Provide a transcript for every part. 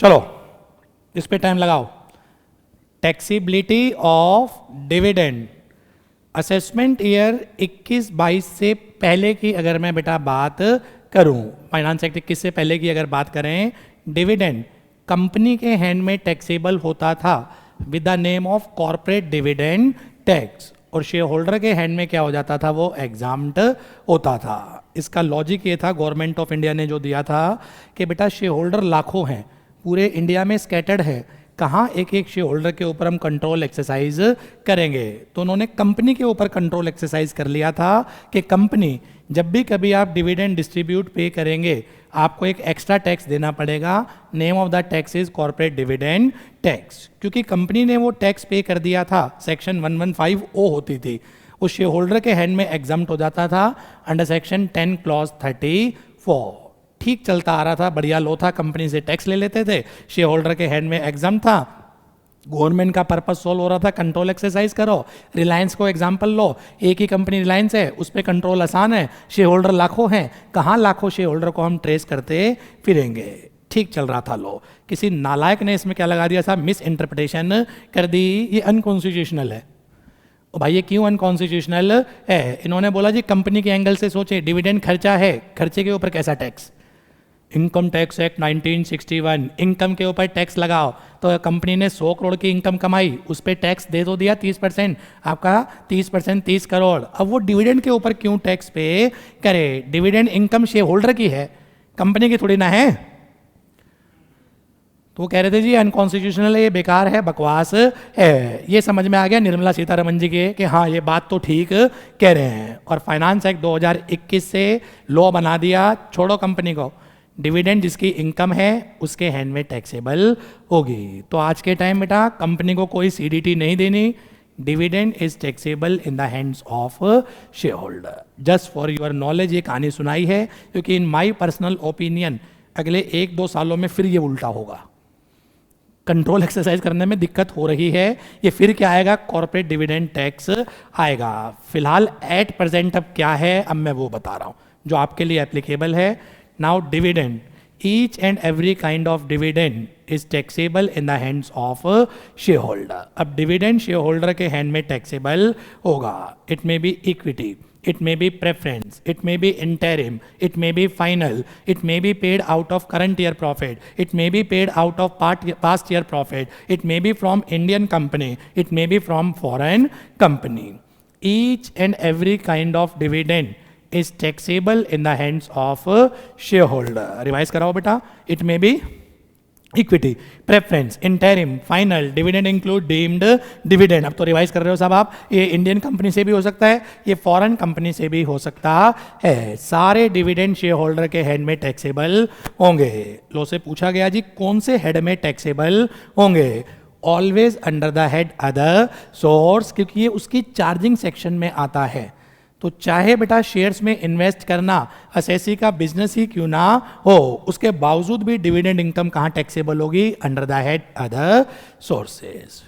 चलो इस पे टाइम लगाओ। Taxability of dividend, assessment year 21-22 से पहले की अगर मैं बेटा बात करूं, फाइनेंस एक्ट 21 से पहले की अगर बात करें, डिविडेंड कंपनी के हैंड में टैक्सेबल होता था with the name of corporate dividend tax, और शेयर होल्डर के हैंड में क्या हो जाता था, वो एग्जाम्प्ट होता था। इसका लॉजिक ये था, गवर्नमेंट ऑफ इंडिया ने जो दिया था कि बेटा शेयर होल्डर लाखों हैं, पूरे इंडिया में स्कैटर्ड है, कहाँ एक एक शेयर होल्डर के ऊपर हम कंट्रोल एक्सरसाइज करेंगे। तो उन्होंने कंपनी के ऊपर कंट्रोल एक्सरसाइज कर लिया था कि कंपनी जब भी कभी आप डिविडेंड डिस्ट्रीब्यूट पे करेंगे आपको एक एक्स्ट्रा टैक्स देना पड़ेगा। Name of the tax is corporate dividend tax. क्योंकि कंपनी ने वो टैक्स पे कर दिया था, सेक्शन 115O होती थी, उस शेयर होल्डर के हैंड में एग्जम्प्ट हो जाता था अंडर सेक्शन 10 क्लॉज 34। ठीक चलता आ रहा था, बढ़िया लो था, कंपनी से टैक्स ले लेते थे, शेयर होल्डर के हैंड में एग्जम्प्ट था, गवर्नमेंट का पर्पस सोल्व हो रहा था, कंट्रोल एक्सरसाइज करो। रिलायंस को एग्जांपल लो, एक ही कंपनी रिलायंस है, उस पर कंट्रोल आसान है, शेयर होल्डर लाखों हैं, कहाँ लाखों शेयर होल्डर को हम ट्रेस करते फिरेंगे। ठीक चल रहा था लो, किसी नालायक ने इसमें क्या लगा दिया था, मिस इंटरप्रिटेशन कर दी, ये अनकॉन्स्टिट्यूशनल है। भाई ये क्यों अनकॉन्स्टिट्यूशनल है? इन्होंने बोला जी कंपनी के एंगल से सोचे, डिविडेंड खर्चा है, खर्चे के ऊपर कैसा tax, income tax act 1961, income के ऊपर टैक्स लगाओ। तो कंपनी ने 100 करोड़ की इनकम कमाई, उस पर टैक्स दे दो दिया 30%, आपका 30% 30 करोड़। अब वो डिविडेंड के ऊपर क्यों टैक्स पे करे? डिविडेंड इनकम शेयर होल्डर की है, कंपनी की थोड़ी ना है। तो वो कह रहे थे जी अनकॉन्स्टिट्यूशनल है, ये बेकार है, बकवास है। ये समझ में आ गया निर्मला सीतारमन जी के कि हाँ ये बात तो ठीक कह रहे हैं। और फाइनेंस एक्ट 2021 से लॉ बना दिया, छोड़ो कंपनी को, डिविडेंड जिसकी इनकम है उसके हैंड में टैक्सेबल होगी। तो आज के टाइम बेटा कंपनी को कोई सीडीटी नहीं देनी, dividend is taxable in the hands of share holder. Just for your knowledge ये कहानी सुनाई है, क्योंकि इन माई पर्सनल ओपिनियन अगले 1-2 सालों में फिर ये उल्टा होगा, कंट्रोल एक्सरसाइज करने में दिक्कत हो रही है। ये फिर क्या आएगा, कॉर्पोरेट डिविडेंड टैक्स आएगा। फिलहाल एट प्रेजेंट अब क्या है, अब मैं वो बता रहा हूँ जो आपके लिए एप्लीकेबल है। Now dividend, each and every kind of dividend is taxable in the hands of a shareholder. अब dividend shareholder के hand में taxable होगा। It may be equity, it may be preference, it may be interim, it may be final, it may be paid out of current year profit, it may be paid out of past year profit, it may be from Indian company, it may be from foreign company. Each and every kind of dividend is taxable in the hands of a shareholder. Revise कराओ बेटा, it may be equity, preference, interim, final, dividend include deemed dividend। अब तो revise कर रहे हो साहब आप, ये इंडियन कंपनी से भी हो सकता है, ये फॉरेन कंपनी से भी हो सकता है। सारे डिविडेंड शेयर होल्डर के हेड में टैक्सेबल होंगे। लो से पूछा गया जी कौन से हेड में टैक्सेबल होंगे, always under the head other source, क्योंकि ये उसकी चार्जिंग सेक्शन में आता है। तो चाहे बेटा शेयर्स में इन्वेस्ट करना असेसी का बिजनेस ही क्यों ना हो, उसके बावजूद भी डिविडेंड इनकम कहाँ टैक्सेबल होगी, under the head other sources.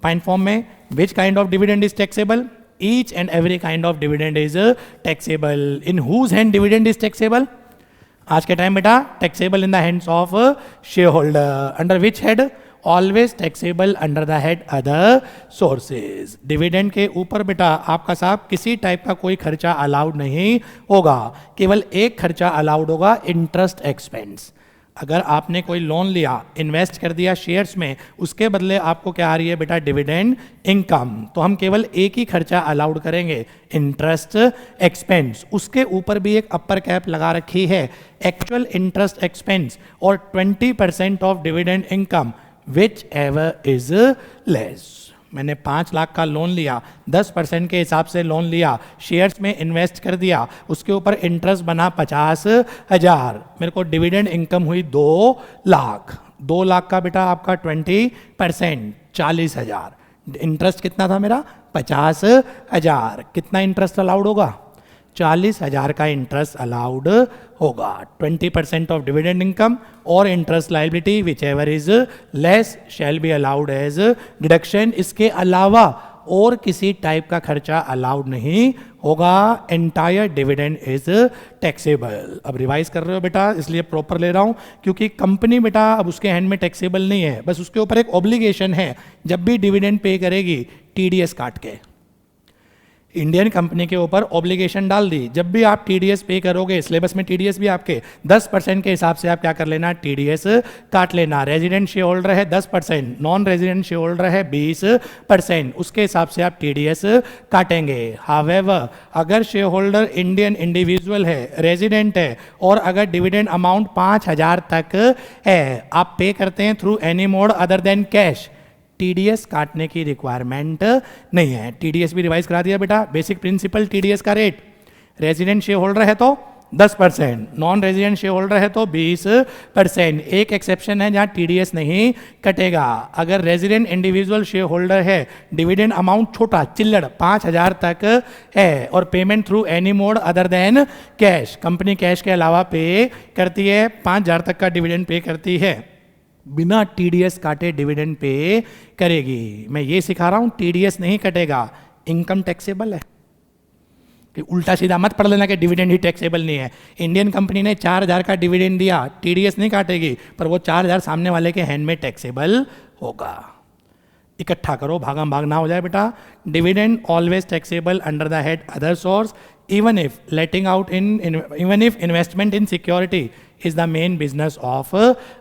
Point form में, which kind of dividend is taxable, each and every kind of dividend is taxable. In whose hand dividend is taxable, आज के टाइम बेटा taxable in the hands of share holder. Under which head, always taxable under the head other sources. Dividend के ऊपर बेटा आपका साहब किसी type का कोई खर्चा अलाउड नहीं होगा, केवल एक खर्चा अलाउड होगा, इंटरेस्ट एक्सपेंस। अगर आपने कोई लोन लिया, इन्वेस्ट कर दिया शेयर्स में, उसके बदले आपको क्या आ रही है बेटा, डिविडेंड इनकम, तो हम केवल एक ही खर्चा अलाउड करेंगे, इंटरेस्ट एक्सपेंस। उसके ऊपर भी एक अपर कैप लगा रखी है, एक्चुअल इंटरेस्ट एक्सपेंस और 20% of dividend income which ever is less. मैंने 5 लाख का लोन लिया, 10% के हिसाब से लोन लिया, शेयर्स में इन्वेस्ट कर दिया, उसके ऊपर इंटरेस्ट बना 50,000, मेरे को डिविडेंड इनकम हुई 2 लाख। 2 लाख का बेटा आपका 20% 40,000, इंटरेस्ट कितना था मेरा, 50,000। कितना इंटरेस्ट अलाउड होगा, 40,000 का इंटरेस्ट अलाउड होगा। 20% ऑफ डिविडेंड इनकम और interest liability whichever is less shall be allowed as deduction. इसके अलावा और किसी टाइप का खर्चा अलाउड नहीं होगा एंटायर डिविडेंड इज टैक्सेबल। अब रिवाइज कर रहे हो बेटा, इसलिए प्रॉपर ले रहा हूं, क्योंकि कंपनी बेटा अब उसके हैंड में टैक्सेबल नहीं है, बस उसके ऊपर एक ऑब्लिगेशन है, जब भी डिविडेंड पे करेगी टीडीएस काट के। इंडियन कंपनी के ऊपर ऑब्लिगेशन डाल दी, जब भी आप टीडीएस पे करोगे, सिलेबस में टीडीएस भी आपके 10% के हिसाब से आप क्या कर लेना, टीडीएस काट लेना। रेजिडेंट शेयर होल्डर है 10%, नॉन रेजिडेंट शेयर होल्डर है 20%, उसके हिसाब से आप टीडीएस काटेंगे। हावेवर अगर शेयर होल्डर इंडियन इंडिविजुअल है, रेजिडेंट है, और अगर डिविडेंड अमाउंट 5,000 तक है, आप पे करते हैं through any mode other than cash, TDS काटने की रिक्वायरमेंट नहीं है। टीडीएस भी रिवाइज करा दिया बेटा, बेसिक प्रिंसिपल टीडीएस का रेट, रेजिडेंट शेयर होल्डर है तो 10%, नॉन रेजिडेंट शेयर होल्डर है तो 20%। एक एक्सेप्शन है जहां टीडीएस नहीं कटेगा, अगर रेजिडेंट इंडिविजुअल शेयर होल्डर है, डिविडेंड अमाउंट छोटा चिल्लड़ 5,000 तक है, और payment through any mode other than cash, company cash के अलावा पे करती है, 5,000 तक का डिविडेंड पे करती है, बिना टीडीएस काटे डिविडेंड पे करेगी। मैं ये सिखा रहा हूं, टीडीएस नहीं कटेगा, इनकम टैक्सेबल है। कि उल्टा सीधा मत पढ़ लेना कि डिविडेंड ही टैक्सेबल नहीं है। इंडियन कंपनी ने 4,000 का डिविडेंड दिया, टीडीएस नहीं काटेगी, पर वो 4,000 सामने वाले के हैंड में टैक्सेबल होगा। इकट्ठा करो, भागम भाग ना हो जाए बेटा। Dividend always taxable under the head other source even if even if investment in security is the main business of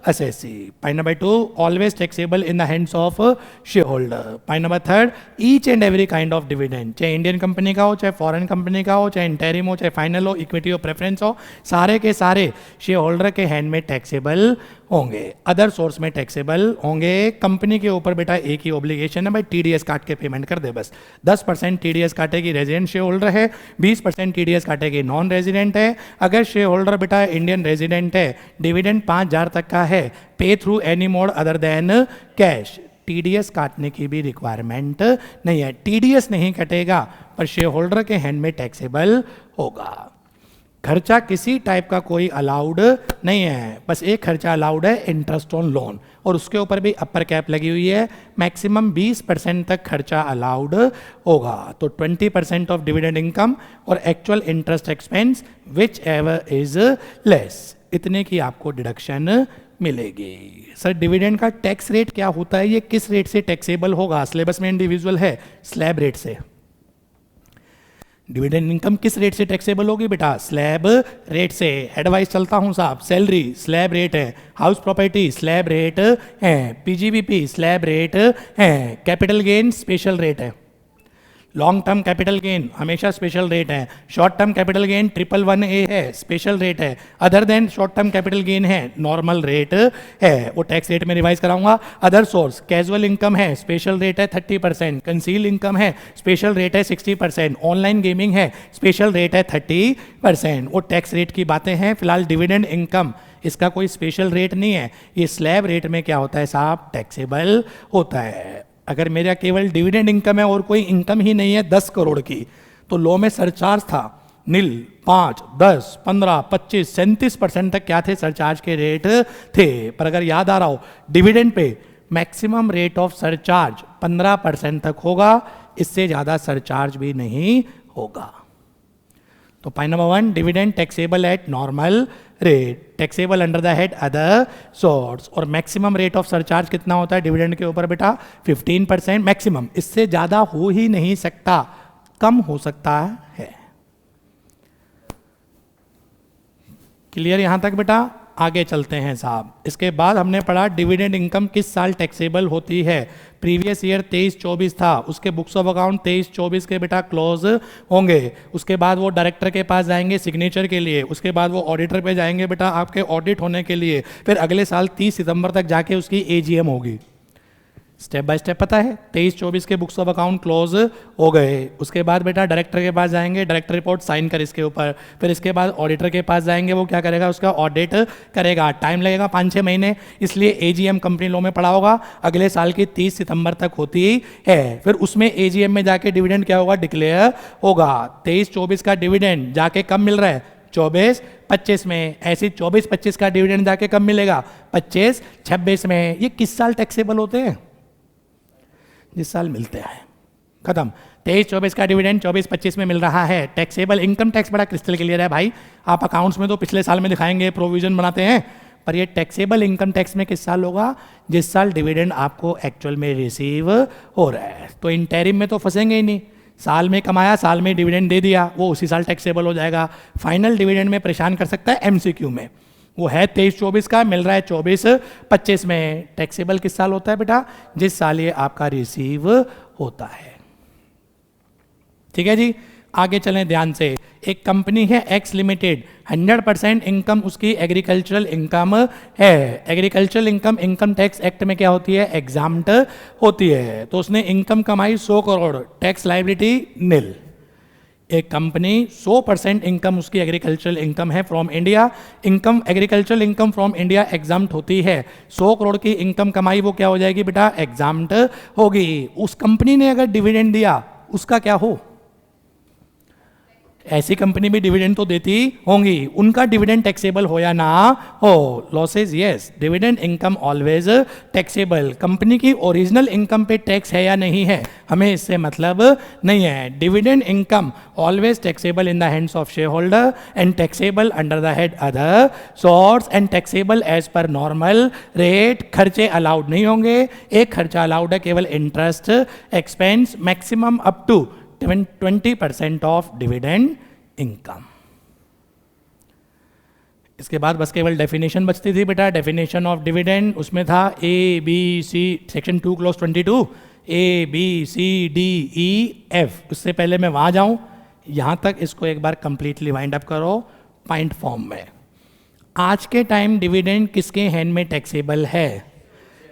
assessee. Point number 2, always taxable in the hands of shareholder. Point number 3, each and every kind of dividend, चाहे Indian company का हो, चाहे foreign company का हो, चाहे interim हो, चाहे final हो, इक्विटी हो, प्रेफरेंस हो, सारे के सारे शेयर होल्डर के हैंड में टैक्सेबल होंगे, अदर सोर्स में टैक्सेबल होंगे। कंपनी के ऊपर बेटा एक ही ऑब्लिगेशन है भाई, टीडीएस काट के पेमेंट कर दे बस। 10% टीडीएस काटेगी रेजिडेंट शेयर होल्डर है, 20% टीडीएस काटेगी नॉन रेजिडेंट है। अगर शेयर होल्डर बेटा इंडियन रेजिडेंट है, डिविडेंड 5,000 तक का है, पे through any mode other than cash, TDS काटने की भी रिक्वायरमेंट नहीं है। टीडीएस नहीं कटेगा पर शेयर होल्डर के हैंड में टैक्सेबल होगा। खर्चा किसी टाइप का कोई अलाउड नहीं है, बस एक खर्चा अलाउड है, इंटरेस्ट ऑन लोन, और उसके ऊपर भी अपर कैप लगी हुई है, मैक्सिमम 20% तक खर्चा अलाउड होगा। तो 20% ऑफ डिविडेंड इनकम और actual interest expense which ever is less, इतने की आपको डिडक्शन मिलेगी। सर डिविडेंड का टैक्स रेट क्या होता है, ये किस रेट से टैक्सेबल होगा? सिलेबस में इंडिविजुअल है, स्लैब रेट से। डिविडेंड इनकम किस रेट से टैक्सेबल होगी बेटा? स्लैब रेट से। एडवाइस चलता हूं साहब, सैलरी स्लैब रेट है, हाउस प्रॉपर्टी स्लैब रेट है, पीजीबीपी स्लैब रेट है, कैपिटल गेन स्पेशल रेट है, लॉन्ग टर्म कैपिटल गेन हमेशा स्पेशल रेट है, short term capital gain 111A है, स्पेशल रेट है, other than short term capital gain है, normal rate है, वो टैक्स रेट में रिवाइज कराऊंगा। अदर सोर्स कैजुअल इनकम है, स्पेशल रेट है 30%, कंसील इनकम है, स्पेशल रेट है 60%, ऑनलाइन गेमिंग है, स्पेशल रेट है 30%। वो टैक्स रेट की बातें हैं। फिलहाल डिविडेंड इनकम इसका कोई स्पेशल रेट नहीं है, ये स्लैब रेट में क्या होता है साहब, टैक्सेबल होता है। अगर मेरा केवल डिविडेंड इनकम है और कोई इनकम ही नहीं है 10 करोड़ की, तो लॉ में सरचार्ज था नील, 5, 10, 15, 25, 37% तक क्या थे सरचार्ज के रेट थे। पर अगर याद आ रहा हो, dividend pay maximum rate of surcharge 15% तक होगा, इससे ज़्यादा सरचार्ज भी नहीं होगा। तो point number 1, dividend taxable at normal rate, taxable under the head other source. और मैक्सिमम रेट ऑफ सरचार्ज कितना होता है डिविडेंड के ऊपर बेटा? 15% मैक्सिमम, इससे ज़्यादा हो ही नहीं सकता, कम हो सकता है। क्लियर यहां तक बेटा? आगे चलते हैं साहब। इसके बाद हमने पढ़ा डिविडेंड इनकम किस साल टैक्सेबल होती है। प्रीवियस ईयर 23-24 था, उसके बुक्स ऑफ अकाउंट 23-24 के बेटा क्लोज होंगे। उसके बाद वो डायरेक्टर के पास जाएंगे सिग्नेचर के लिए, उसके बाद वो ऑडिटर पे जाएंगे बेटा आपके ऑडिट होने के लिए, फिर अगले साल 30 सितंबर तक जाके उसकी एजीएम होगी। स्टेप बाय स्टेप पता है। 23-24 के बुक्स ऑफ अकाउंट क्लोज हो गए, उसके बाद बेटा डायरेक्टर के पास जाएंगे, डायरेक्टर रिपोर्ट साइन कर इसके ऊपर, फिर इसके बाद ऑडिटर के पास जाएंगे, वो क्या करेगा, उसका ऑडिट करेगा, टाइम लगेगा 5-6 महीने, इसलिए एजीएम कंपनी लॉ में पड़ा होगा अगले साल की 30 सितंबर तक होती है। फिर उसमें एजीएम में जाके डिविडेंड क्या होगा, डिक्लेयर होगा। 23-24 का डिविडेंड जाके कब मिल रहा है, 24-25 में। ऐसे 24-25 का डिविडेंड जाके कब मिलेगा, 25-26 में। ये किस साल टैक्सेबल होते हैं, जिस साल मिलते हैं, खत्म। 23-24 का डिविडेंड 24-25 में मिल रहा है। टैक्सेबल इनकम टैक्स बड़ा क्रिस्टल क्लियर है भाई, आप अकाउंट्स में तो पिछले साल में दिखाएंगे, प्रोविजन बनाते हैं, पर ये टैक्सेबल इनकम टैक्स में किस साल होगा? जिस साल डिविडेंड आपको एक्चुअल में रिसीव हो रहा है। तो इंटरिम में तो फंसेंगे ही नहीं, साल में कमाया, साल में डिविडेंड दे दिया, वो उसी साल टैक्सेबल हो जाएगा। फाइनल डिविडेंड में परेशान कर सकता है एमसीक्यू में, वो है 23-24 का, मिल रहा है 24-25 में। टैक्सेबल किस साल होता है बेटा? जिस साल ये आपका रिसीव होता है। ठीक है जी, आगे चलें ध्यान से। एक कंपनी है एक्स लिमिटेड, 100% इनकम उसकी एग्रीकल्चरल इनकम है। Agricultural income income tax act में क्या होती है? एग्जाम्प्ट होती है। तो उसने इनकम कमाई 100 करोड़, टैक्स लायबिलिटी निल। एक कंपनी 100% इनकम उसकी एग्रीकल्चरल इनकम है from India, income agricultural income from India exempt होती है। 100 करोड़ की इनकम कमाई वो क्या हो जाएगी बेटा? एग्जाम्प्ट होगी। उस कंपनी ने अगर डिविडेंड दिया, उसका क्या हो? ऐसी कंपनी भी डिविडेंड तो देती होंगी, उनका डिविडेंड टैक्सेबल हो या ना हो? Losses yes, dividend income always taxable. Company की ओरिजिनल इनकम पे टैक्स है या नहीं है, हमें इससे मतलब नहीं है। Dividend income always taxable in the hands of share holder and taxable under the head other source and taxable as per normal rate. खर्चे अलाउड नहीं होंगे, एक खर्चा अलाउड है केवल interest expense, maximum up to 20% of dividend income. इसके बाद बस केवल डेफिनेशन बचती थी बेटा। डेफिनेशन ऑफ डिविडेंड उसमें था A B C, section 2 clause 22, A B C D E F. उससे पहले मैं वहां जाऊं, यहां तक इसको एक बार कंप्लीटली वाइंड अप करो पॉइंट फॉर्म में। आज के टाइम डिविडेंड किसके हैंड में टैक्सेबल है?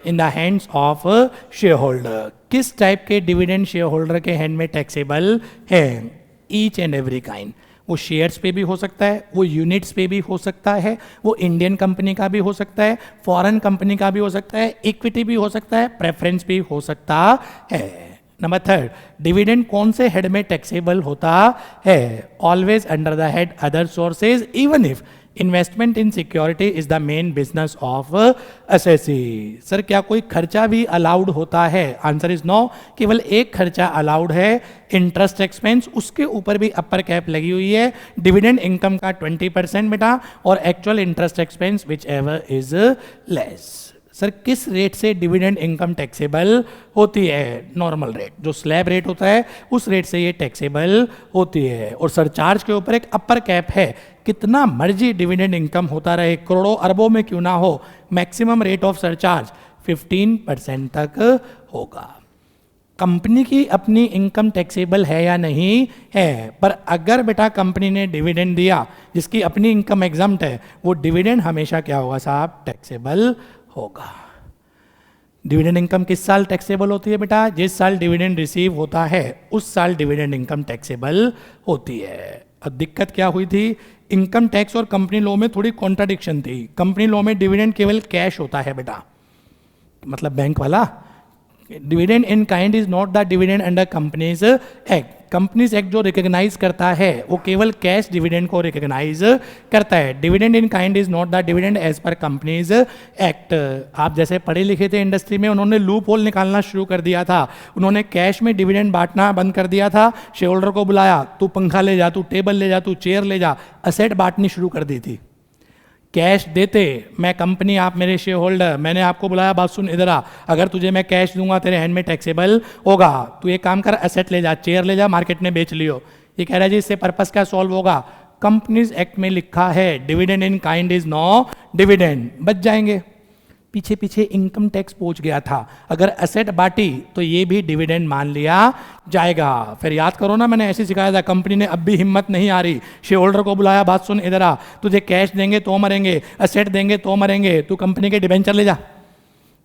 In the hands of share holder. किस टाइप के डिविडेंड शेयर होल्डर के हैंड में टैक्सेबल है? Each and every kind. वो शेयर्स पे भी हो सकता है, वो यूनिट्स पे भी हो सकता है, वो इंडियन कंपनी का भी हो सकता है, फॉरेन कंपनी का भी हो सकता है, इक्विटी भी हो सकता है, प्रेफरेंस भी हो सकता है। नंबर 3, डिविडेंड कौन से हेड में टैक्सेबल होता है? Always under the head other sources even if investment in security is the main business of SSC. Sir क्या कोई खर्चा भी अलाउड होता है? आंसर इज नो, केवल एक खर्चा अलाउड है, इंटरेस्ट एक्सपेंस, उसके ऊपर भी अपर कैप लगी हुई है। डिविडेंड इनकम का 20% बेटा, और actual interest expense which ever is less. Sir किस रेट से डिविडेंड इनकम टैक्सेबल होती है? नॉर्मल रेट, जो स्लैब रेट होता है उस रेट से ये टैक्सेबल होती है। और सरचार्ज के ऊपर एक अपर कैप है, कितना मर्जी डिविडेंड इनकम होता रहे, करोड़ों अरबों में क्यों ना हो, मैक्सिमम रेट ऑफ सरचार्ज 15% तक होगा। कंपनी की अपनी इनकम टैक्सेबल है या नहीं है? पर अगर बेटा कंपनी ने डिविडेंड दिया जिसकी अपनी इनकम एग्जम्प्ट है, वो डिविडेंड हमेशा क्या होगा साहब? टैक्सेबल होगा। डिविडेंड इनकम किस साल टैक्सेबल होती है बेटा? जिस साल डिविडेंड रिसीव होता है उस साल डिविडेंड इनकम टैक्सेबल होती है। अब दिक्कत क्या हुई थी? इनकम टैक्स और कंपनी लॉ में थोड़ी कॉन्ट्राडिक्शन थी। कंपनी लॉ में डिविडेंड केवल कैश होता है बेटा, मतलब बैंक वाला। Dividend in kind is not the dividend under companies act. Companies act जो रिकॉग्नाइज करता है वो केवल कैश डिविडेंड को रिकॉग्नाइज करता है। Dividend in kind is not the dividend as per companies act. आप जैसे पढ़े लिखे थे इंडस्ट्री में, उन्होंने लूप होल निकालना शुरू कर दिया था। उन्होंने कैश में डिविडेंड बांटना बंद कर दिया था। शेयर होल्डर को बुलाया, तू पंखा ले जा, तू टेबल ले जा, तू चेयर ले जा, असेट बांटनी शुरू कर दी थी। कैश देते, मैं कंपनी, आप मेरे शेयर होल्डर, मैंने आपको बुलाया, बात सुन इधर आ, अगर तुझे मैं कैश दूंगा तेरे हैंड में टैक्सेबल होगा। तू एक काम कर, एसेट ले जा, चेयर ले जा, मार्केट में बेच लियो। ये कह रहा है जी इससे पर्पस क्या सॉल्व होगा? कंपनीज एक्ट में लिखा है dividend in kind is no dividend, बच जाएंगे। पीछे पीछे इनकम टैक्स पहुंच गया था, अगर एसेट बांटी तो ये भी डिविडेंड मान लिया जाएगा। फिर याद करो ना, मैंने ऐसे सिखाया था, कंपनी ने अब भी हिम्मत नहीं आ रही, शेयर होल्डर को बुलाया, बात सुन इधर आ, तुझे कैश देंगे तो मरेंगे, एसेट देंगे तो मरेंगे, तू कंपनी के डिबेंचर ले जा,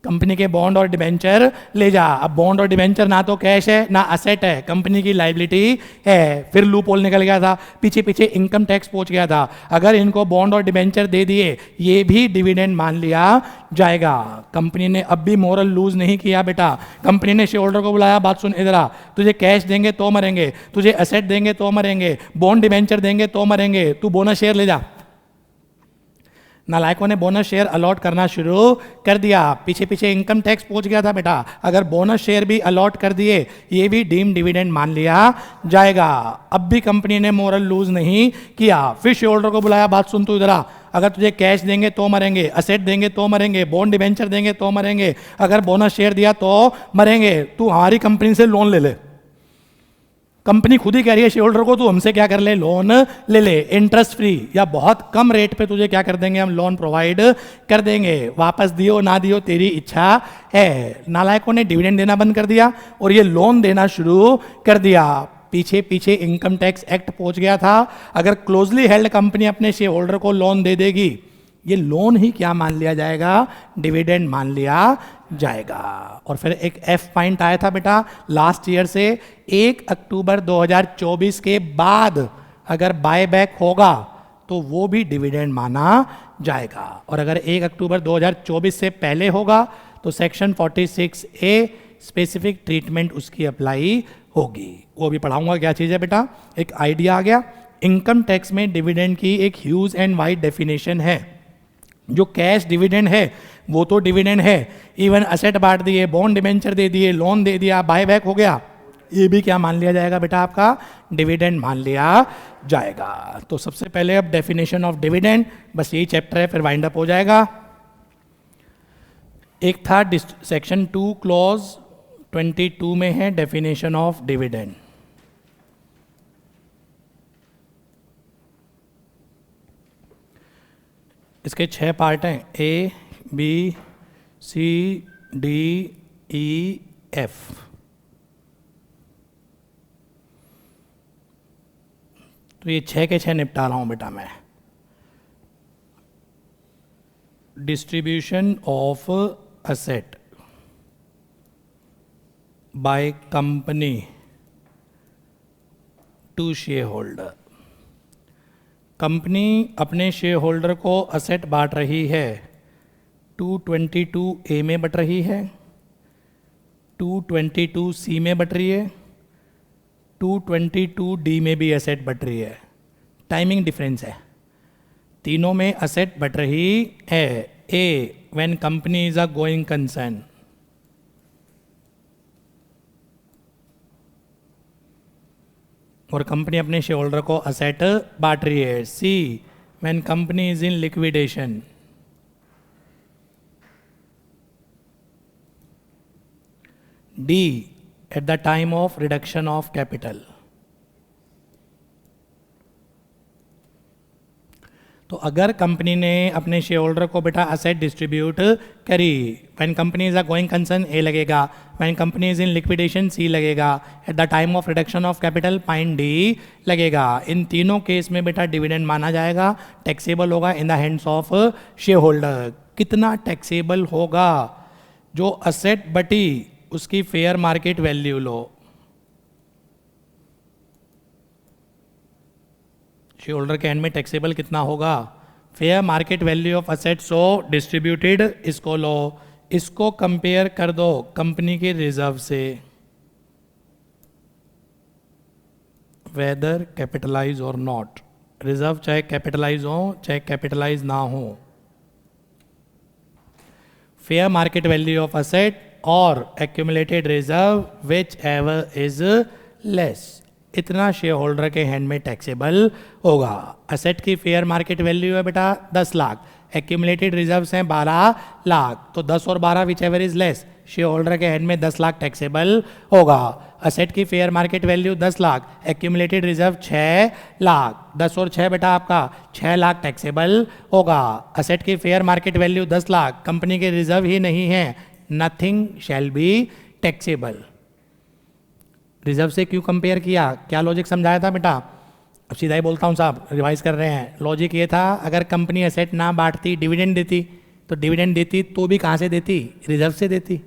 कंपनी के बॉन्ड और डिबेंचर ले जा। अब बॉन्ड और डिबेंचर ना तो कैश है ना असेट है, कंपनी की लाइबिलिटी है। फिर लूप होल निकल गया था, पीछे पीछे इनकम टैक्स पहुंच गया था। अगर इनको बॉन्ड और डिबेंचर दे दिए, ये भी डिविडेंड मान लिया जाएगा। कंपनी ने अब भी मोरल लूज नहीं किया बेटा। कंपनी ने शेयर होल्डर को बुलाया, बात सुन इधर आ, तुझे कैश देंगे तो मरेंगे, तुझे एसेट देंगे तो मरेंगे, बॉन्ड डिबेंचर देंगे तो मरेंगे, तू बोनस शेयर ले जा। नालायकों ने बोनस शेयर अलॉट करना शुरू कर दिया, पीछे पीछे इनकम टैक्स पहुंच गया था बेटा। अगर बोनस शेयर भी अलॉट कर दिए, ये भी डीम डिविडेंड मान लिया जाएगा। अब भी कंपनी ने मोरल लूज नहीं किया, फिर शेयर होल्डर को बुलाया, बात सुन तू इधर आ, अगर तुझे कैश देंगे तो मरेंगे, असेट देंगे तो मरेंगे, बॉन्ड डिवेंचर देंगे तो मरेंगे, अगर बोनस शेयर दिया तो मरेंगे, तू हमारी कंपनी से लोन ले ले। कंपनी खुद ही कह रही है शेयर होल्डर को, तू हमसे क्या कर ले, लोन ले ले, इंटरेस्ट फ्री या बहुत कम रेट पे तुझे क्या कर देंगे, हम लोन प्रोवाइड कर देंगे, वापस दियो ना दियो तेरी इच्छा है। नालायकों ने डिविडेंड देना बंद कर दिया और ये लोन देना शुरू कर दिया। पीछे पीछे इनकम टैक्स एक्ट पहुंच गया था। अगर क्लोजली हेल्ड कंपनी अपने शेयर होल्डर को लोन दे देगी, ये लोन ही क्या मान लिया जाएगा, डिविडेंड मान लिया जाएगा। और फिर एक एफ पॉइंट आया था बेटा लास्ट ईयर से, 1 अक्टूबर 2024 के बाद अगर बायबैक होगा तो वो भी डिविडेंड माना जाएगा, और अगर 1 अक्टूबर 2024 से पहले होगा तो सेक्शन 46A स्पेसिफिक ट्रीटमेंट उसकी अप्लाई होगी। वो भी पढ़ाऊंगा क्या चीज़ है बेटा, एक आइडिया आ गया। इनकम टैक्स में डिविडेंड की एक ह्यूज एंड वाइड डेफिनेशन है। जो कैश डिविडेंड है वो तो डिविडेंड है, इवन असेट बांट दिए, बॉन्ड डिबेंचर दे दिए, लोन दे दिया, बायबैक हो गया, ये भी क्या मान लिया जाएगा बेटा, आपका डिविडेंड मान लिया जाएगा। तो सबसे पहले अब डेफिनेशन ऑफ डिविडेंड, बस यही चैप्टर है, फिर वाइंड अप हो जाएगा। एक था सेक्शन 2 क्लॉज 22 में है डेफिनेशन ऑफ डिविडेंड। इसके 6 पार्ट हैं, A, B, C, D, E, F। तो ये 6 के 6 निपटा रहा हूं बेटा मैं। Distribution of asset by company to shareholder. Company अपने शेयर होल्डर को असेट बांट रही है, 222A में बट रही है, 222C में बट रही है, 222D में भी असेट बट रही है। टाइमिंग डिफरेंस है, तीनों में असेट बट रही है। A, when company is a going concern, और कंपनी अपने शेयर होल्डर को असेट बांट रही है। C, when company is in liquidation. D, at the time of reduction of capital. तो अगर कंपनी ने अपने शेयर होल्डर को बेटा असेट डिस्ट्रीब्यूट करी, when company is a going concern A लगेगा, when company is in liquidation C लगेगा, at the time of reduction of capital point D लगेगा। इन तीनों केस में बेटा डिविडेंड माना जाएगा, टैक्सेबल होगा इन the hands of share holder. कितना टैक्सेबल होगा, जो असेट बटी उसकी फेयर मार्केट वैल्यू लो, शेयर होल्डर के एंड में टैक्सेबल कितना होगा, fair market value of asset, so distributed इसको लो, इसको कंपेयर कर दो कंपनी के रिजर्व से, whether capitalise or not. Reserve चाहे कैपिटलाइज हो चाहे कैपिटलाइज ना हो, fair market value of asset or accumulated reserve whichever is less, इतना शेयर होल्डर के हैंड में टैक्सेबल होगा। असेट की फेयर मार्केट वैल्यू है बेटा 10 लाख, एक्यूमुलेटेड रिजर्व्स हैं 12 लाख, तो 10 और 12 which ever is less, share holder के हैंड में 10 लाख टैक्सेबल होगा। असेट की fair market value 10 lakh, accumulated reserve 6 lakh, 10 और 6 बेटा आपका 6 लाख टैक्सेबल होगा। असेट की fair market value 10 lakh, company के रिजर्व ही नहीं है, nothing shall be taxable. Reserve से क्यों कंपेयर किया, क्या लॉजिक समझाया था बेटा, अब सीधा ही बोलता हूँ साहब, रिवाइज कर रहे हैं। लॉजिक ये था, अगर कंपनी एसेट ना बांटती, डिविडेंड देती, तो डिविडेंड देती तो भी कहाँ से देती, रिजर्व से देती,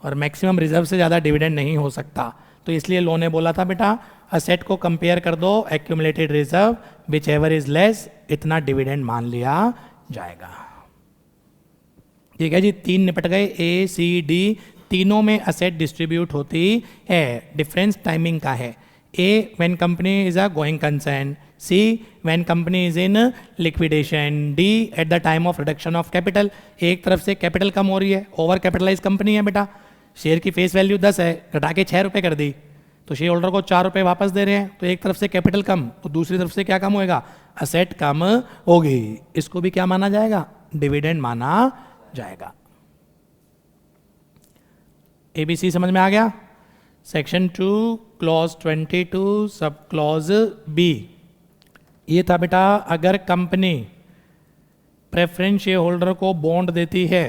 और मैक्सिमम रिजर्व से ज़्यादा डिविडेंड नहीं हो सकता। तो इसलिए लॉ ने बोला था बेटा असेट को कंपेयर कर दो accumulated reserve whichever is less, इतना डिविडेंड मान लिया जाएगा। ठीक है जी, 3 निपट गए, A, C, D, तीनों में असेट डिस्ट्रीब्यूट होती है, डिफरेंस टाइमिंग का है। A, when company is a going concern, see when company is in liquidation. D at the time of reduction of capital. एक तरफ से कैपिटल कम हो रही है, ओवर कैपिटलाइज कंपनी है बेटा, शेयर की फेस वैल्यू 10 है, घटा के 6 रुपये कर दी, तो शेयर होल्डर को 4 रुपये वापस दे रहे हैं, तो एक तरफ से कैपिटल कम, तो दूसरी तरफ से क्या कम होएगा, असेट कम होगी। इसको भी क्या माना जाएगा, डिविडेंड माना जाएगा। एबीसी समझ में आ गया। Section 2 clause 22 sub clause B, ये था बेटा अगर कंपनी प्रेफरेंस शेयर होल्डर को बॉन्ड देती है,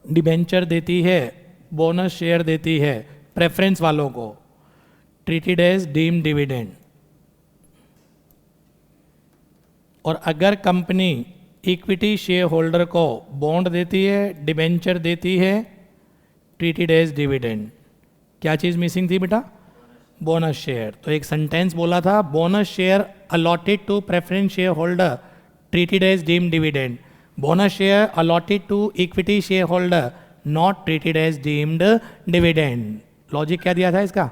डिबेंचर देती है, बोनस शेयर देती है प्रेफरेंस वालों को, ट्रीटेड एज डीम्ड डिविडेंड। और अगर कंपनी इक्विटी शेयर होल्डर को बॉन्ड देती है, डिबेंचर देती है, ट्रीटेड एज डिविडेंड। क्या चीज़ मिसिंग थी बेटा, बोनस शेयर। तो एक सेंटेंस बोला था, bonus share allotted to preference shareholder treated as deemed dividend, bonus share allotted to equity shareholder not treated as deemed dividend. Logic क्या दिया था इसका,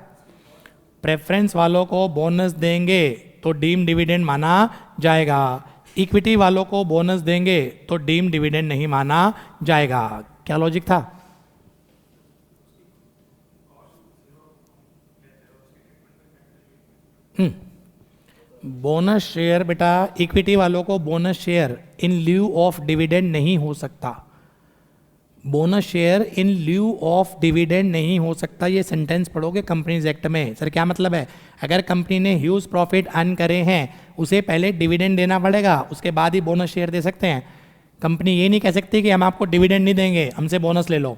प्रेफरेंस वालों को बोनस देंगे तो डीम्ड डिविडेंड माना जाएगा, इक्विटी वालों को बोनस देंगे तो डीम्ड डिविडेंड नहीं माना जाएगा। क्या लॉजिक था, बोनस शेयर बेटा इक्विटी वालों को bonus share in lieu of dividend नहीं हो सकता, bonus share in lieu of dividend नहीं हो सकता। ये सेंटेंस पढ़ोगे कंपनीज एक्ट में। सर क्या मतलब है, अगर कंपनी ने ह्यूज प्रॉफिट अर्न करे हैं उसे पहले डिविडेंड देना पड़ेगा, उसके बाद ही बोनस शेयर दे सकते हैं। कंपनी ये नहीं कह सकती कि हम आपको डिविडेंड नहीं देंगे, हमसे बोनस ले लो।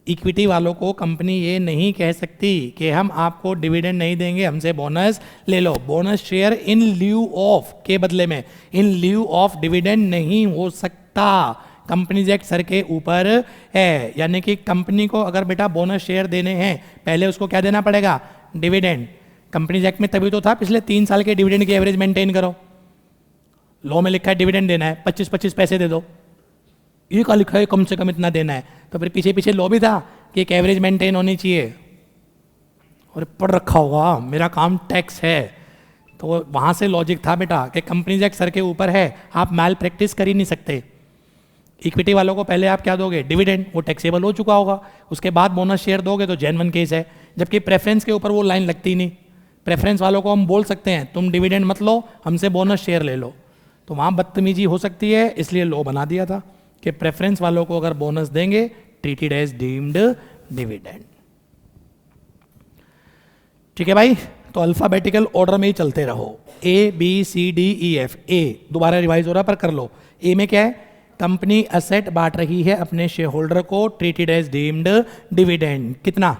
इक्विटी वालों को कंपनी ये नहीं कह सकती कि हम आपको डिविडेंड नहीं देंगे, हमसे बोनस ले लो। Bonus share in lieu of के बदले में इन ल्यू ऑफ डिविडेंड नहीं हो सकता, कंपनीज एक्ट सर के ऊपर है। यानी कि कंपनी को अगर बेटा बोनस शेयर देने हैं पहले उसको क्या देना पड़ेगा, डिविडेंड। कंपनीज एक्ट में तभी तो था पिछले 3 साल के डिविडेंड की एवरेज मेंटेन करो, लॉ में लिखा है डिविडेंड देना है 25-25 पैसे दे दो, ये का लिखा है कम से कम इतना देना है, तो फिर पीछे पीछे लॉ भी था कि एक एवरेज मेंटेन होनी चाहिए। और पढ़ रखा होगा, मेरा काम टैक्स है, तो वहाँ से लॉजिक था बेटा कि कंपनीज एक्ट सर के ऊपर है, आप मैल प्रैक्टिस कर ही नहीं सकते। इक्विटी वालों को पहले आप क्या दोगे, डिविडेंड, वो टैक्सेबल हो चुका होगा, उसके बाद बोनस शेयर दोगे तो जेन्युइन केस है। जबकि प्रेफरेंस के ऊपर वो लाइन लगती नहीं, प्रेफरेंस वालों को हम बोल सकते हैं तुम डिविडेंड मत लो, हमसे बोनस शेयर ले लो, तो वहाँ बदतमीजी हो सकती है, इसलिए लॉ बना दिया था कि प्रेफरेंस वालों को अगर बोनस देंगे ट्रीटेड एज डीम्ड डिविडेंड। ठीक है भाई, तो अल्फाबेटिकल ऑर्डर में ही चलते रहो, A B C D E F. A दोबारा रिवाइज हो रहा पर कर लो। ए में क्या है, कंपनी असेट बांट रही है अपने शेयर होल्डर को, ट्रीटेड एज डीम्ड डिविडेंड। कितना,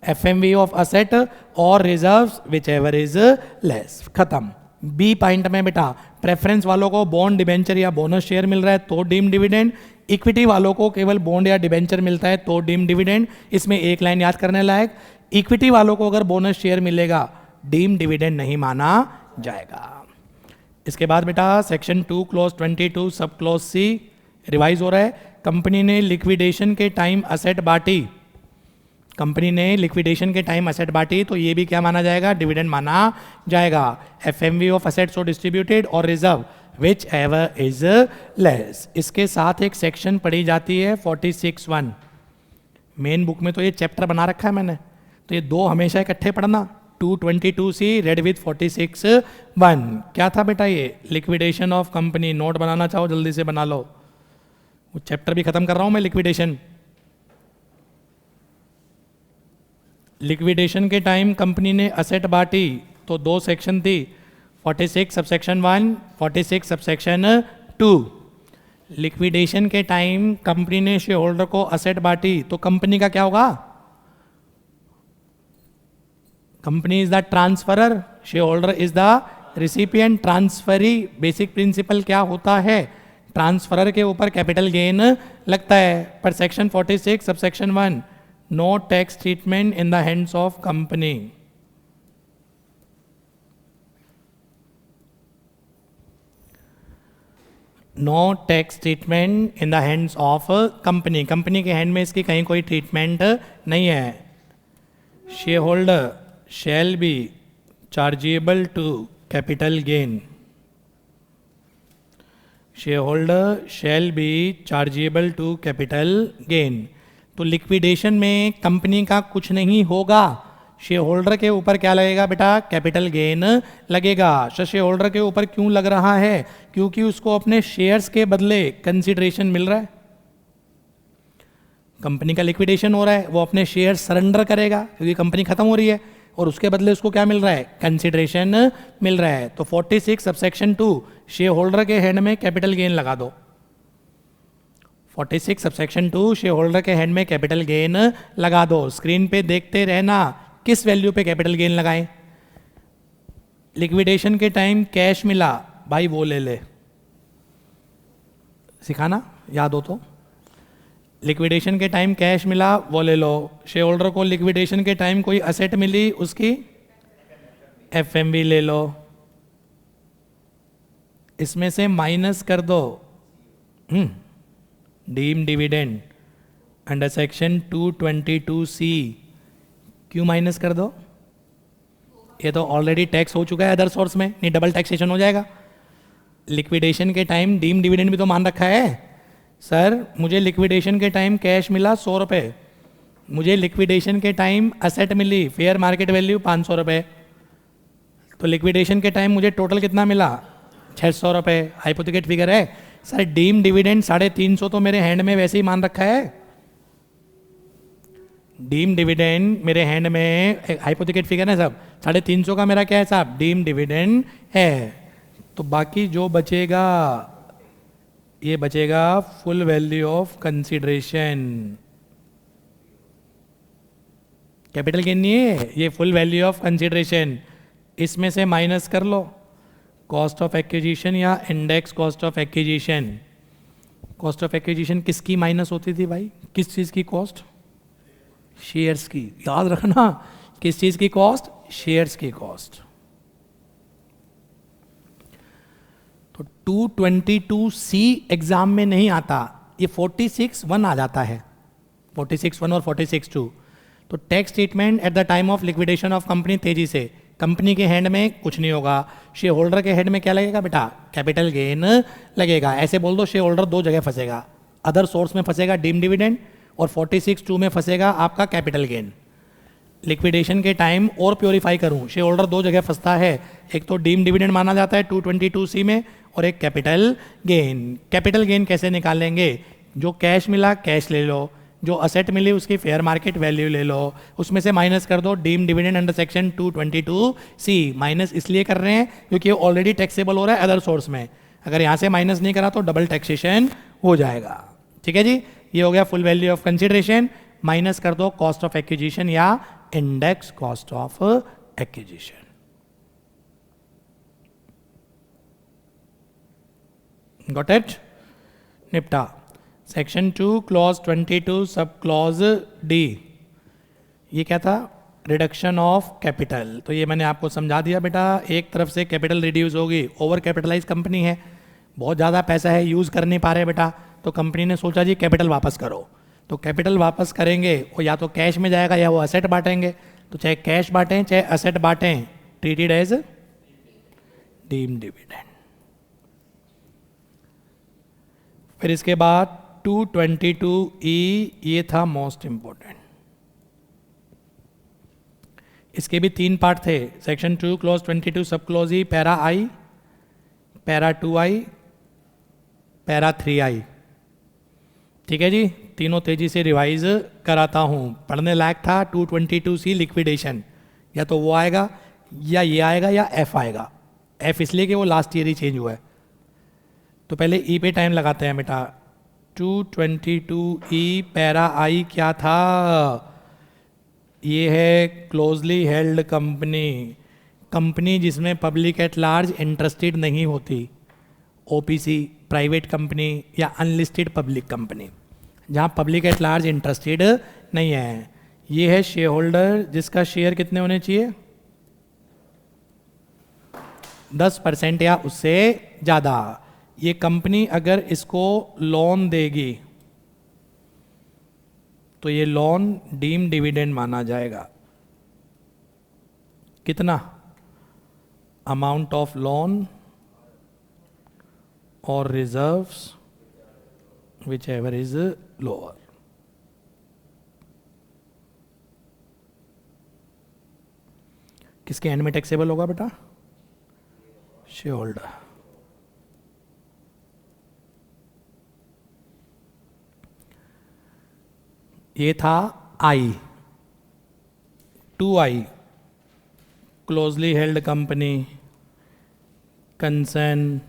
एफएमवी ऑफ असेट और reserves which ever is less, खत्म। बी पॉइंट में बेटा प्रेफरेंस वालों को बॉन्ड डिबेंचर या बोनस शेयर मिल रहा है तो डीम डिविडेंड, इक्विटी वालों को केवल बॉन्ड या डिबेंचर मिलता है तो डीम डिविडेंड। इसमें एक लाइन याद करने लायक, इक्विटी वालों को अगर बोनस शेयर मिलेगा डीम डिविडेंड नहीं माना जाएगा। इसके बाद बेटा section 2 clause 22 sub clause C revise हो रहा है। कंपनी ने लिक्विडेशन के टाइम असेट बांटी, कंपनी ने लिक्विडेशन के टाइम असेट बांटी तो ये भी क्या माना जाएगा, डिविडेंड माना जाएगा। एफएमवी ऑफ असेट्स और डिस्ट्रीब्यूटेड और reserve whichever is less. इसके साथ एक सेक्शन पढ़ी जाती है 46(1), मेन बुक में तो ये चैप्टर बना रखा है मैंने, तो ये दो हमेशा इकट्ठे पढ़ना। 222C red with 46(1). क्या था बेटा ये, लिक्विडेशन ऑफ कंपनी। नोट बनाना चाहो जल्दी से बना लो, वो चैप्टर भी खत्म कर रहा हूं मैं, लिक्विडेशन। लिक्विडेशन के टाइम कंपनी ने असेट बांटी तो दो सेक्शन थी, 46 सबसेक्शन 1, 46 सबसेक्शन 2। लिक्विडेशन के टाइम कंपनी ने शेयर होल्डर को असेट बांटी तो कंपनी का क्या होगा, company is the transferor, share holder is the recipient. Transferee basic principle क्या होता है, ट्रांसफरर के ऊपर कैपिटल गेन लगता है। पर section 46 subsection 1, no tax treatment in the hands of company. No tax treatment in the hands of company, company के hand में इसकी कहीं कोई ट्रीटमेंट नहीं है। Shareholder shall be chargeable to capital gain, shareholder shall be chargeable to capital gain. तो liquidation में company का कुछ नहीं होगा, शेयर होल्डर के ऊपर क्या लगेगा बेटा, कैपिटल गेन लगेगा। शेयर होल्डर के ऊपर क्यों लग रहा है, क्योंकि उसको अपने शेयर्स के बदले कंसिडरेशन मिल रहा है। कंपनी का लिक्विडेशन हो रहा है, वो अपने शेयर सरेंडर करेगा क्योंकि कंपनी खत्म हो रही है, और उसके बदले उसको क्या मिल रहा है, कंसिडरेशन मिल रहा है। तो 46 सबसेक्शन 2 शेयर होल्डर के हैंड में कैपिटल गेन लगा दो। 46 सबसेक्शन 2 शेयर होल्डर के हैंड में कैपिटल गेन लगा दो। स्क्रीन पे देखते रहना किस वैल्यू पे कैपिटल गेन लगाएं। लिक्विडेशन के टाइम कैश मिला, भाई वो ले ले, सिखाना याद हो तो। लिक्विडेशन के टाइम कैश मिला वो ले लो। शेयर होल्डर को लिक्विडेशन के टाइम कोई असेट मिली, उसकी एफएमवी ले लो। इसमें से माइनस कर दो deem dividend under section 222C। क्यों माइनस कर दो, ये तो ऑलरेडी टैक्स हो चुका है अदर सोर्स में, नहीं डबल टैक्सेशन हो जाएगा। लिक्विडेशन के टाइम डीम डिविडेंड भी तो मान रखा है। सर मुझे लिक्विडेशन के टाइम कैश मिला 100 रुपये, मुझे लिक्विडेशन के टाइम असेट मिली फेयर मार्केट वैल्यू 500 रुपये, तो लिक्विडेशन के टाइम मुझे टोटल कितना मिला 600 रुपये, हाइपोथेटिकल फिगर है। सर डीम डिविडेंड 350 तो मेरे हैंड में वैसे ही मान रखा है, डीम डिविडेंड मेरे हैंड में हाइपोथेटिकल फिगर है सब, 350 का मेरा क्या है साहब, डीम डिविडेंड है। तो बाकी जो बचेगा ये बचेगा full value of consideration. Capital gain नहीं है ये, फुल वैल्यू ऑफ कंसीडरेशन। इसमें से माइनस कर लो कॉस्ट ऑफ एक्विजिशन या index cost of acquisition. Cost of acquisition किसकी माइनस होती थी भाई, किस चीज़ की कॉस्ट, शेयर्स की, याद रखना किस चीज़ की कॉस्ट, शेयर्स की कॉस्ट। तो 222C एग्जाम में नहीं आता, ये 46(1) आ जाता है, 46(1) और 46(2). तो tax treatment at the time of liquidation of company, तेजी से कंपनी के हैंड में कुछ नहीं होगा, शेयर होल्डर के हैंड में क्या लगेगा बेटा, कैपिटल गेन लगेगा। ऐसे बोल दो शेयर होल्डर दो जगह फंसेगा, अदर सोर्स में फंसेगा डीम डिविडेंड और 46(2) में फंसेगा आपका कैपिटल गेन। लिक्विडेशन के टाइम और प्योरीफाई करूं, शेयर होल्डर दो जगह फंसता है, एक तो डीम डिविडेंड माना जाता है 222C में, और एक कैपिटल गेन। कैपिटल गेन कैसे निकालेंगे, जो कैश मिला कैश ले लो, जो असेट मिली उसकी फेयर मार्केट वैल्यू ले लो, उसमें से माइनस कर दो deem dividend under section 222C। Minus इसलिए कर रहे हैं क्योंकि ये ऑलरेडी टैक्सेबल हो रहा है अदर सोर्स में, अगर यहाँ से माइनस नहीं करा तो डबल टैक्सेशन हो जाएगा। ठीक है जी, ये हो गया full value of consideration. Minus कर दो कॉस्ट ऑफ एक्विजिशन या index cost of acquisition. Got it, निपटा। Section 2 clause 22 sub clause D, ये क्या था, रिडक्शन ऑफ कैपिटल। तो ये मैंने आपको समझा दिया बेटा, एक तरफ से कैपिटल रिड्यूस होगी, ओवर कैपिटलाइज कंपनी है, बहुत ज़्यादा पैसा है, यूज़ कर नहीं पा रहे बेटा, तो कंपनी ने सोचा जी कैपिटल वापस करो। तो कैपिटल वापस करेंगे वो या तो कैश में जाएगा या वो असेट बांटेंगे, तो चाहे कैश बांटें चाहे असेट बांटें, ट्रीटेड एज डीम डिविडेंड। फिर इसके बाद 222E, ये था मोस्ट इंपॉर्टेंट। इसके भी 3 पार्ट थे, section 2 clause 22 sub clause E, para I, para 2I, para 3I। ठीक है जी, तीनों तेजी से रिवाइज कराता हूँ। पढ़ने लायक था 222C लिक्विडेशन, या तो वो आएगा या ये आएगा या F आएगा। F इसलिए कि वो लास्ट ईयर ही चेंज हुआ है। तो पहले E पे टाइम लगाते हैं बेटा। 222E पैरा I क्या था, ये है क्लोजली हेल्ड कंपनी, कंपनी जिसमें पब्लिक एट लार्ज इंटरेस्टेड नहीं होती, OPC प्राइवेट कंपनी या अनलिस्टेड पब्लिक कंपनी, जहाँ पब्लिक एट लार्ज इंटरेस्टेड नहीं है। ये है शेयर होल्डर जिसका शेयर कितने होने चाहिए, 10% या उससे ज़्यादा। ये कंपनी अगर इसको लोन देगी तो ये लोन डीम डिविडेंड माना जाएगा। कितना, amount of loan or reserves whichever is lower. किसके एंड में टैक्सेबल होगा बेटा? Share holder. ये था I. 2I closely held company, concern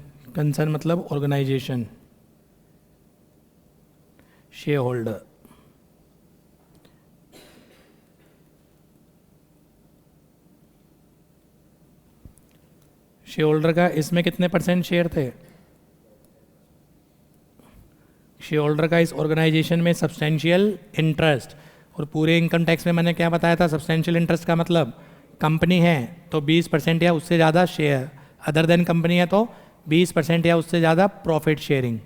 मतलब organisation, share holder. Share holder का इसमें कितने परसेंट शेयर थे? शेयर होल्डर का इस ऑर्गेनाइजेशन में सब्सटेंशियल इंटरेस्ट. और पूरे इनकम टैक्स में मैंने क्या बताया था? सब्सटेंशियल इंटरेस्ट का मतलब कंपनी है तो 20% या उससे ज़्यादा शेयर, अदर देन कंपनी है तो 20% या उससे ज़्यादा प्रॉफिट शेयरिंग.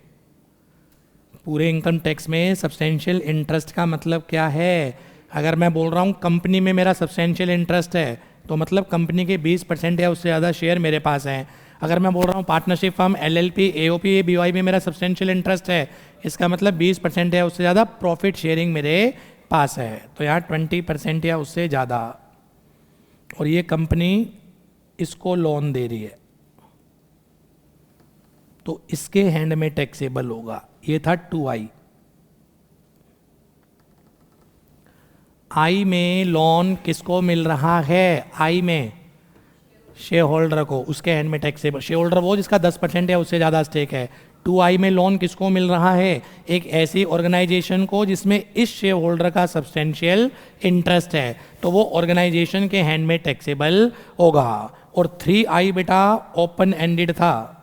पूरे इनकम टैक्स में सब्सटेंशियल इंटरेस्ट का मतलब क्या है? अगर मैं बोल रहा हूँ कंपनी में मेरा सब्सटेंशियल इंटरेस्ट है तो मतलब कंपनी के 20% या उससे ज़्यादा शेयर मेरे पास हैं. अगर मैं बोल रहा हूँ partnership firm, LLP, AOP, BOI में मेरा सब्सटेंशियल इंटरेस्ट है, इसका मतलब 20% या उससे ज़्यादा प्रॉफिट शेयरिंग मेरे पास है. तो यहाँ 20% या उससे ज़्यादा, और ये कंपनी इसको लोन दे रही है तो इसके हैंड में टैक्सेबल होगा. ये था 2I. आई में लोन किसको मिल रहा है? आई में शेयर होल्डर को, उसके हैंड में टैक्सेबल. शेयर होल्डर वो जिसका 10% या उससे ज़्यादा स्टेक है. 2I में लोन किसको मिल रहा है? एक ऐसी ऑर्गेनाइजेशन को जिसमें इस शेयर होल्डर का सब्सटेंशियल इंटरेस्ट है, तो वो ऑर्गेनाइजेशन के हैंड में टैक्सेबल होगा. और 3I बेटा ओपन एंडेड था.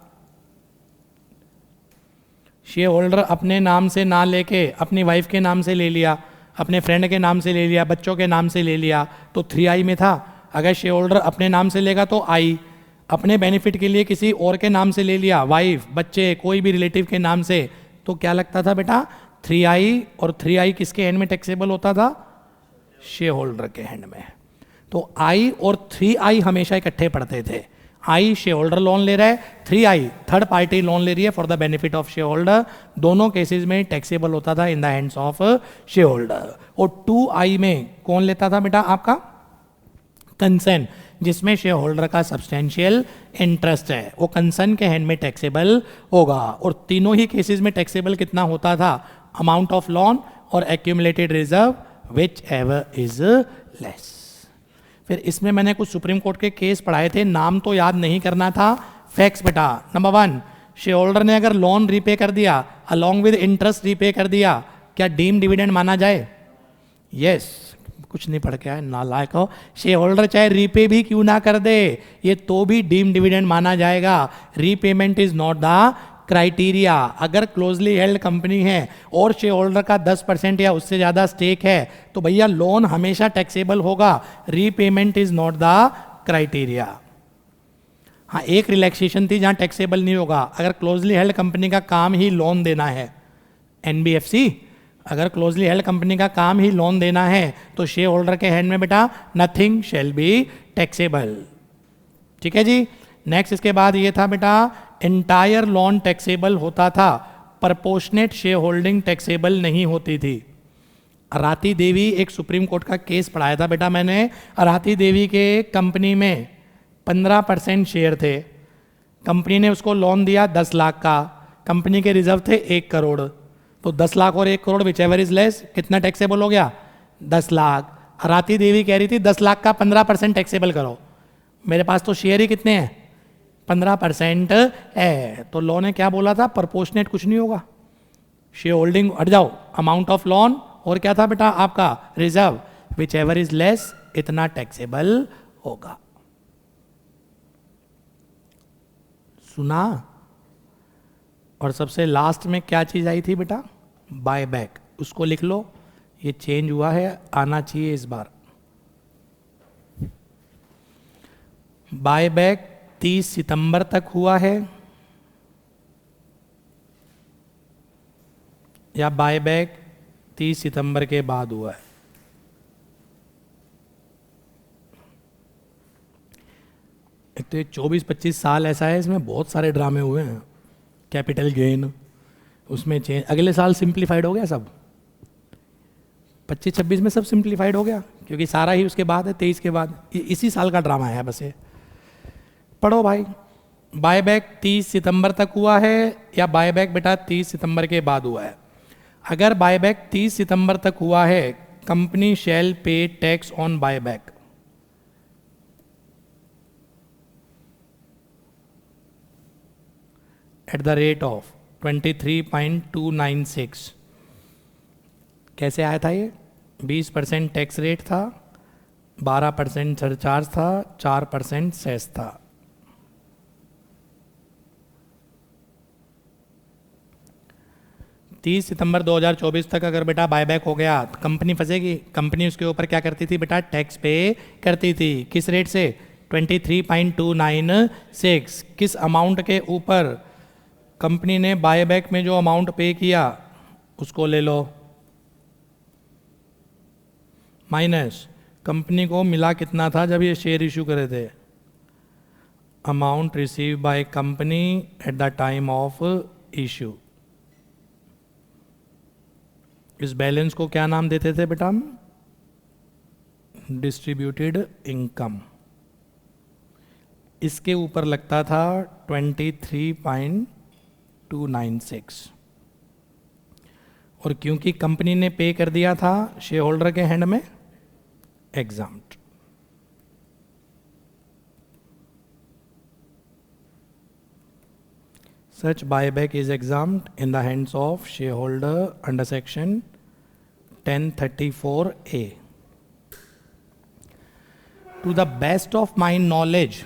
शेयर होल्डर अपने नाम से ना लेके अपनी वाइफ के नाम से ले लिया, अपने फ्रेंड के नाम से ले लिया, बच्चों के नाम से ले लिया, तो 3I में था. अगर शेयर होल्डर अपने नाम से लेगा तो I, अपने बेनिफिट के लिए किसी और के नाम से ले लिया, वाइफ, बच्चे, कोई भी रिलेटिव के नाम से, तो क्या लगता था बेटा? 3I. और 3I किसके हैंड में टैक्सेबल होता था? शेयर होल्डर के हैंड में. तो I और 3I हमेशा इकट्ठे पढ़ते थे. I शेयर होल्डर लोन ले रहा है, 3I थर्ड पार्टी लोन ले रही है for the benefit of share holder. दोनों केसेस में टैक्सेबल होता था इन the hands of share holder. और 2I में कौन लेता था बेटा? आपका कंसर्न, जिसमें शेयर होल्डर का सब्सटेंशियल इंटरेस्ट है, वो कंसर्न के हैंड में टैक्सेबल होगा. और तीनों ही केसेस में टैक्सेबल कितना होता था? अमाउंट ऑफ लोन और accumulated reserve whichever is less. फिर इसमें मैंने कुछ सुप्रीम कोर्ट के केस पढ़ाए थे, नाम तो याद नहीं करना था. फैक्ट्स बेटा. नंबर 1, शेयर होल्डर ने अगर लोन रीपे कर दिया अलॉन्ग विद इंटरेस्ट रीपे कर दिया, क्या डीम डिविडेंड माना जाए? यस. कुछ नहीं पढ़ के आए, नालायक हो. शेयर होल्डर चाहे रीपे भी क्यों ना कर दे, ये तो भी डीम डिविडेंड माना जाएगा. Repayment is not the criteria. अगर क्लोजली हेल्ड कंपनी है और शेयर होल्डर का 10% या उससे ज़्यादा स्टेक है तो भैया लोन हमेशा टैक्सेबल होगा. Repayment is not the criteria. हाँ, एक रिलैक्सेशन थी जहाँ टैक्सेबल नहीं होगा. अगर क्लोजली हेल्ड कंपनी का काम ही लोन देना है, NBFC, अगर क्लोजली हेल्ड कंपनी का काम ही लोन देना है तो शेयर होल्डर के हैंड में बेटा नथिंग शैल बी टैक्सेबल. ठीक है जी. नेक्स्ट इसके बाद ये था बेटा एंटायर लोन टैक्सेबल होता था, प्रपोर्शनेट शेयर होल्डिंग टैक्सेबल नहीं होती थी. अराती देवी, एक सुप्रीम कोर्ट का केस पढ़ाया था बेटा मैंने. अराती देवी के कंपनी में 15% शेयर थे. कंपनी ने उसको लोन दिया 10 लाख का. कंपनी के रिजर्व थे 1 करोड़. तो 10 लाख और 1 crore which ever is less, कितना टैक्सेबल हो गया? 10 लाख. अराती देवी कह रही थी 10 लाख का 15% टैक्सेबल करो. मेरे पास तो शेयर ही कितने हैं? 15% है. तो लॉ ने क्या बोला था? प्रपोर्शनेट कुछ नहीं होगा. शेयर होल्डिंग हट जाओ, अमाउंट ऑफ लोन और क्या था बेटा आपका? Reserve, whichever is less इतना टैक्सेबल होगा. सुना? और सबसे लास्ट में क्या चीज आई थी बेटा? Buy back. उसको लिख लो, ये चेंज हुआ है, आना चाहिए इस बार. बाय बैक 30 सितंबर तक हुआ है या बाय बैक 30 सितंबर के बाद हुआ है? तो ये 24-25 साल ऐसा है, इसमें बहुत सारे ड्रामे हुए हैं। कैपिटल गेन, उसमें चेंज, अगले साल सिंप्लीफाइड हो गया सब, 25-26 में सब सिंप्लीफाइड हो गया, क्योंकि सारा ही उसके बाद है, 23 के बाद। इसी साल का ड्रामा है बस ये। पढ़ो भाई, बायबैक 30 सितंबर तक हुआ है या बायबैक बेटा 30 सितंबर के बाद हुआ है? अगर बायबैक 30 सितंबर तक हुआ है, कंपनी शैल पे tax on buyback. At the rate of 23.296। कैसे आया था ये? 20% टैक्स रेट था, 12% सरचार्ज था, 4% सेस था। तीस सितंबर 2024 तक अगर बेटा बायबैक हो गया तो कंपनी फंसेगी। कंपनी उसके ऊपर क्या करती थी बेटा? टैक्स पे करती थी। किस रेट से? 23.296। किस अमाउंट के ऊपर? कंपनी ने बायबैक में जो अमाउंट पे किया उसको ले लो, माइनस कंपनी को मिला कितना था जब ये शेयर इशू करे थे, amount receive by company at the time of issue. इस बैलेंस को क्या नाम देते थे बेटा हम? Distributed income. इसके ऊपर लगता था 23.296। और क्योंकि कंपनी ने पे कर दिया था शेयर होल्डर के हैंड में, exempt. Such buyback is exempt in the hands of shareholder under section 1034A. To the best of my knowledge,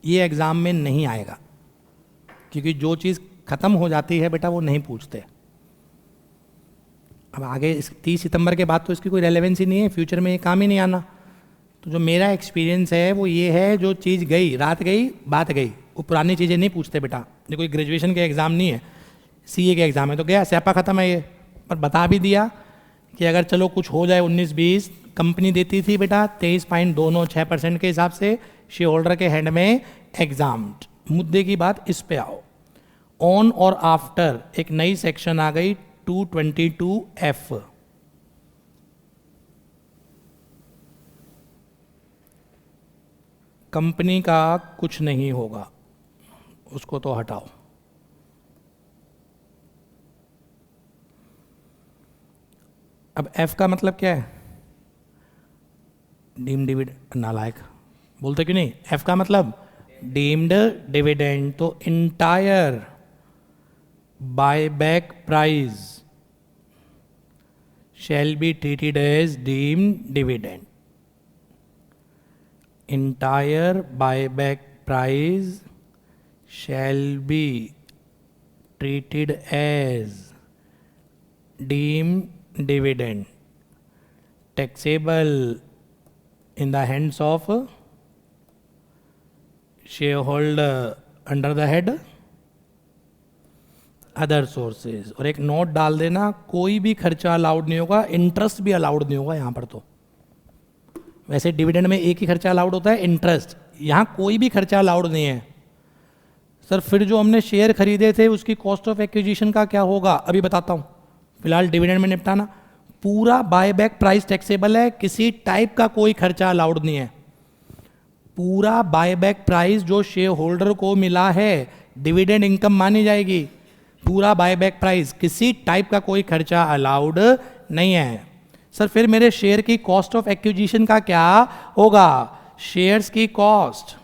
ये एग्जाम में नहीं आएगा, क्योंकि जो चीज़ खत्म हो जाती है बेटा वो नहीं पूछते। अब आगे 30 सितंबर के बाद तो इसकी कोई रेलेवेंस ही नहीं है, फ्यूचर में ये काम ही नहीं आना। तो जो मेरा एक्सपीरियंस है वो ये है, जो चीज़ गई, रात गई बात गई, वो पुरानी चीज़ें नहीं पूछते बेटा। ये कोई ग्रेजुएशन के एग्ज़ाम नहीं है, सीए के एग्ज़ाम है, तो गया स्यापा ख़त्म है ये। पर बता भी दिया कि अगर चलो कुछ हो जाए 19-20, कंपनी देती थी बेटा 23.296% के हिसाब से शेयर होल्डर के हैंड में, एग्जाम्ड। मुद्दे की बात इस पे आओ। ऑन और आफ्टर एक नई सेक्शन आ गई 222F। कंपनी का कुछ नहीं होगा, उसको तो हटाओ। अब एफ का मतलब क्या है? Deemed dividend. नालायक बोलते क्यों नहीं? एफ का मतलब डीम्ड डिविडेंड। तो entire buyback price shall be treated as deemed dividend. Entire buyback price shall be treated as deemed dividend, taxable in the hands of shareholder under the head other sources. और एक note डाल देना, कोई भी खर्चा allowed नहीं होगा, interest भी अलाउड नहीं होगा यहाँ पर। तो वैसे डिविडेंड में एक ही खर्चा अलाउड होता है, इंटरेस्ट। यहाँ कोई भी खर्चा अलाउड नहीं है। सर फिर जो हमने शेयर खरीदे थे उसकी कॉस्ट ऑफ एक्विजिशन का क्या होगा? अभी बताता हूँ, फिलहाल डिविडेंड में निपटाना। पूरा बायबैक प्राइस टैक्सेबल है, किसी टाइप का कोई खर्चा अलाउड नहीं है। पूरा बायबैक प्राइस जो शेयर होल्डर को मिला है डिविडेंड इनकम मानी जाएगी। पूरा बायबैक प्राइस, किसी टाइप का कोई खर्चा अलाउड नहीं है। सर फिर मेरे शेयर की कॉस्ट ऑफ एक्विजिशन का क्या होगा? शेयर्स की कॉस्ट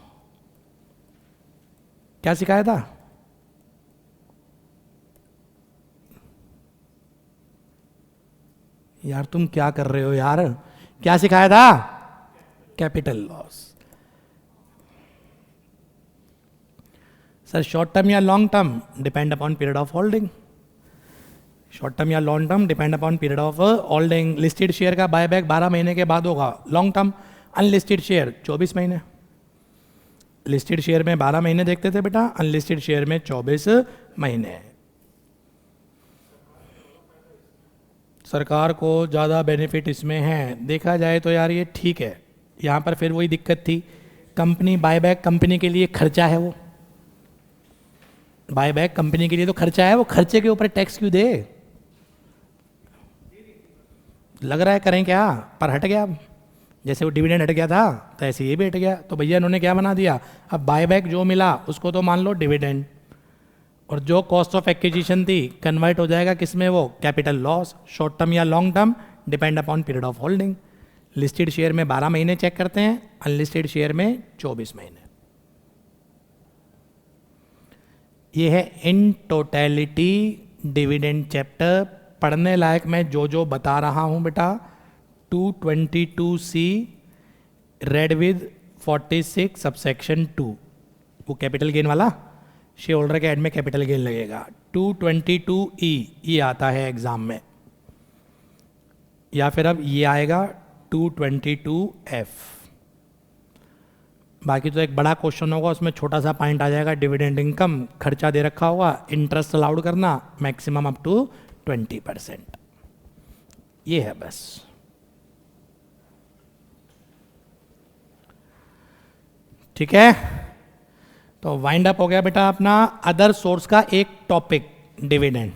क्या सिखाया था? यार तुम क्या कर रहे हो यार? क्या सिखाया था? Capital loss. Sir short term या long term? Depend upon period of holding. Short term या long term depend upon period of holding. Listed share का बायबैक 12 महीने के बाद होगा, लॉन्ग टर्म। अनलिस्टेड शेयर 24 महीने। लिस्टेड शेयर में 12 महीने देखते थे बेटा, अनलिस्टेड शेयर में 24 महीने। सरकार को ज़्यादा बेनिफिट इसमें है। देखा जाए तो यार ये ठीक है। यहाँ पर फिर वही दिक्कत थी, कंपनी बायबैक कंपनी के लिए खर्चा है, वो बायबैक कंपनी के लिए तो खर्चा है, वो खर्चे के ऊपर टैक्स क्यों दे? लग रहा है करें क्या, पर हट गया। अब जैसे वो डिविडेंड हट गया था तो ऐसे ये भी हट गया, तो भैया इन्होंने क्या बना दिया, अब बायबैक जो मिला उसको तो मान लो डिविडेंड, और जो कॉस्ट ऑफ एक्विजिशन थी कन्वर्ट हो जाएगा किसमें, वो कैपिटल लॉस, शॉर्ट टर्म या long term depend upon period of holding. Listed share में 12 महीने चेक करते हैं, अनलिस्टेड शेयर में 24 महीने। ये है इन टोटलिटी डिविडेंड चैप्टर। पढ़ने लायक मैं जो बता रहा हूं बेटा, 222C रेड विद 46 सबसेक्शन 2, वो कैपिटल गेन वाला शेयर होल्डर के एड में कैपिटल गेन लगेगा। 222E ये आता है एग्जाम में, या फिर अब ये आएगा 222F। बाकी तो एक बड़ा क्वेश्चन होगा, उसमें छोटा सा पॉइंट आ जाएगा, डिविडेंड इनकम, खर्चा दे रखा होगा, इंटरेस्ट अलाउड करना मैक्सिमम अप टू 20%। ये है बस। ठीक है, तो वाइंड अप हो गया बेटा अपना अदर सोर्स का एक टॉपिक, डिविडेंड।